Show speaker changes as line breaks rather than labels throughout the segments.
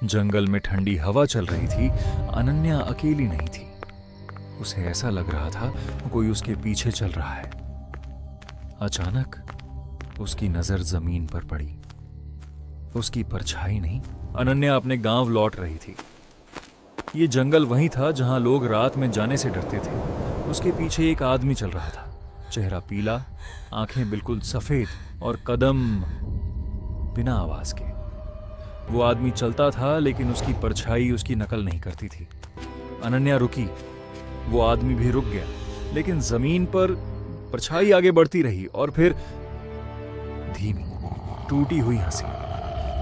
जंगल में ठंडी हवा चल रही थी। अनन्या अकेली नहीं थी। उसे ऐसा लग रहा था कोई उसके पीछे चल रहा है। अचानक उसकी नजर जमीन पर पड़ी। उसकी परछाई नहीं, अनन्या अपने गांव लौट रही थी। ये जंगल वही था जहां लोग रात में जाने से डरते थे। उसके पीछे एक आदमी चल रहा था, चेहरा पीला, आंखें बिल्कुल सफेद और कदम बिना आवाज के। वो आदमी चलता था लेकिन उसकी परछाई उसकी नकल नहीं करती थी। अनन्या रुकी, वो आदमी भी रुक गया, लेकिन जमीन पर परछाई आगे बढ़ती रही और फिर धीमी टूटी हुई हंसी,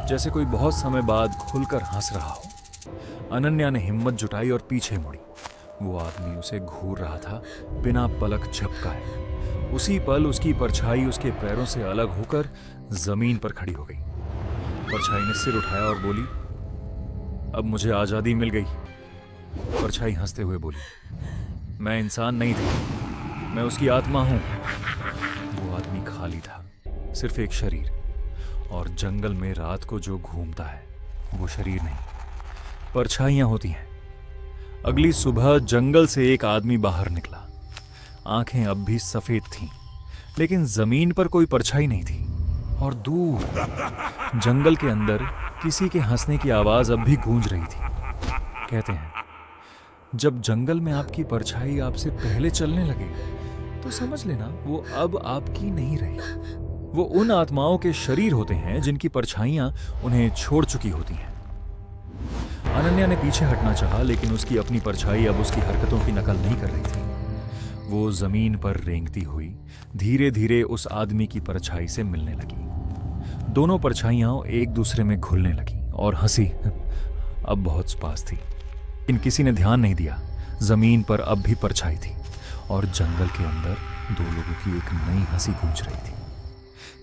जैसे कोई बहुत समय बाद खुलकर हंस रहा हो। अनन्या ने हिम्मत जुटाई और पीछे मुड़ी। वो आदमी उसे घूर रहा था, बिना पलक झपकाए। उसी पल उसकी परछाई उसके पैरों से अलग होकर जमीन पर खड़ी हो गई। परछाई ने सिर उठाया और बोली, अब मुझे आजादी मिल गई। परछाई हंसते हुए बोली, मैं इंसान नहीं थी, मैं उसकी आत्मा हूं। वो आदमी खाली था, सिर्फ एक शरीर, और जंगल में रात को जो घूमता है वो शरीर नहीं, परछाइयां होती हैं। अगली सुबह जंगल से एक आदमी बाहर निकला। आंखें अब भी सफेद थीं, लेकिन जमीन पर कोई परछाई नहीं थी। और दूर जंगल के अंदर किसी के हंसने की आवाज अब भी गूंज रही थी। कहते हैं, जब जंगल में आपकी परछाई आपसे पहले चलने लगे तो समझ लेना वो अब आपकी नहीं रही। वो उन आत्माओं के शरीर होते हैं जिनकी परछाइयां उन्हें छोड़ चुकी होती हैं। अनन्या ने पीछे हटना चाहा, लेकिन उसकी अपनी परछाई अब उसकी हरकतों की नकल नहीं कर रही थी। वो जमीन पर रेंगती हुई धीरे धीरे उस आदमी की परछाई से मिलने लगी। दोनों परछाइयां एक दूसरे में घुलने लगी और हंसी अब बहुत पास थी, लेकिन किसी ने ध्यान नहीं दिया। जमीन पर अब भी परछाई थी और जंगल के अंदर दो लोगों की एक नई हंसी गूंज रही थी।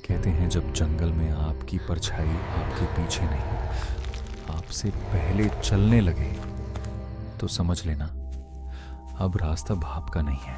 कहते हैं, जब जंगल में आपकी परछाई आपके पीछे नहीं, आपसे पहले चलने लगे तो समझ लेना अब रास्ता भाप का नहीं है।